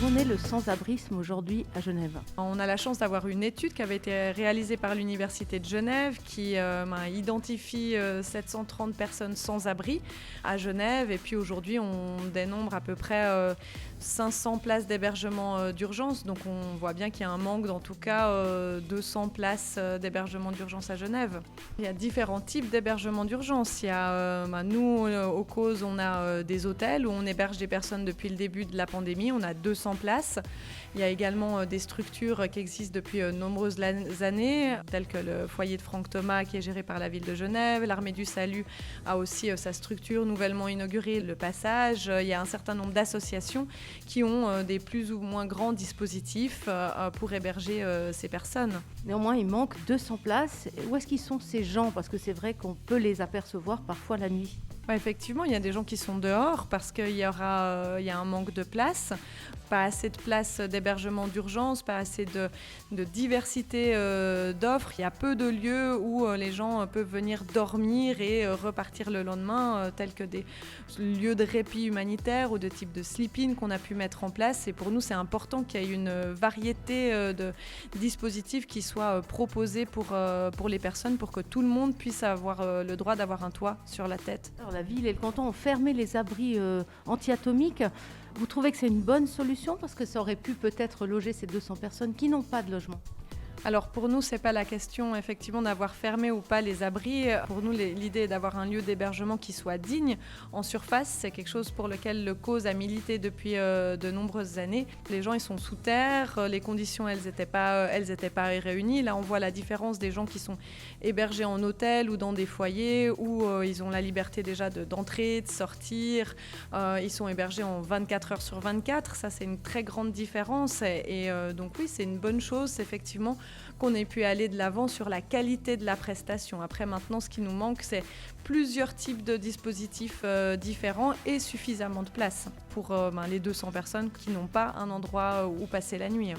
Où en est le sans-abrisme aujourd'hui à Genève? On a la chance d'avoir une étude qui avait été réalisée par l'Université de Genève qui identifie 730 personnes sans abri à Genève. Et puis aujourd'hui, on dénombre à peu près 500 places d'hébergement d'urgence. Donc on voit bien qu'il y a un manque d'en tout cas 200 places d'hébergement d'urgence à Genève. Il y a différents types d'hébergement d'urgence. Il y a, nous, aux causes, on a des hôtels où on héberge des personnes depuis le début de la pandémie. On a 200 places. Il y a également des structures qui existent depuis nombreuses années, telles que le foyer de Franck Thomas qui est géré par la ville de Genève. L'Armée du Salut a aussi sa structure nouvellement inaugurée, Le Passage. Il y a un certain nombre d'associations qui ont des plus ou moins grands dispositifs pour héberger ces personnes. Néanmoins, il manque 200 places. Où est-ce qu'ils sont ces gens? Parce que c'est vrai qu'on peut les apercevoir parfois la nuit. Ouais, effectivement, il y a des gens qui sont dehors parce qu'il y a un manque de place, pas assez de places d'hébergement d'urgence, pas assez de diversité d'offres. Il y a peu de lieux où les gens peuvent venir dormir et repartir le lendemain, tels que des lieux de répit humanitaire ou de type de sleep-in qu'on a pu mettre en place. Et pour nous, c'est important qu'il y ait une variété de dispositifs qui soient proposés pour les personnes, pour que tout le monde puisse avoir le droit d'avoir un toit sur la tête. Alors, la ville et le canton ont fermé les abris anti-atomiques. Vous trouvez que c'est une bonne solution parce que ça aurait pu peut-être loger ces 200 personnes qui n'ont pas de logement? Alors pour nous, c'est pas la question effectivement d'avoir fermé ou pas les abris. Pour nous, l'idée est d'avoir un lieu d'hébergement qui soit digne. En surface, c'est quelque chose pour lequel le cause a milité depuis de nombreuses années. Les gens, ils sont sous terre, les conditions, elles étaient pas réunies. Là, on voit la différence des gens qui sont hébergés en hôtel ou dans des foyers où ils ont la liberté déjà d'entrer, de sortir. Ils sont hébergés en 24 heures sur 24. Ça, c'est une très grande différence. Et donc oui, c'est une bonne chose, effectivement, qu'on ait pu aller de l'avant sur la qualité de la prestation. Après, maintenant, ce qui nous manque, c'est plusieurs types de dispositifs différents et suffisamment de place pour les 200 personnes qui n'ont pas un endroit où passer la nuit.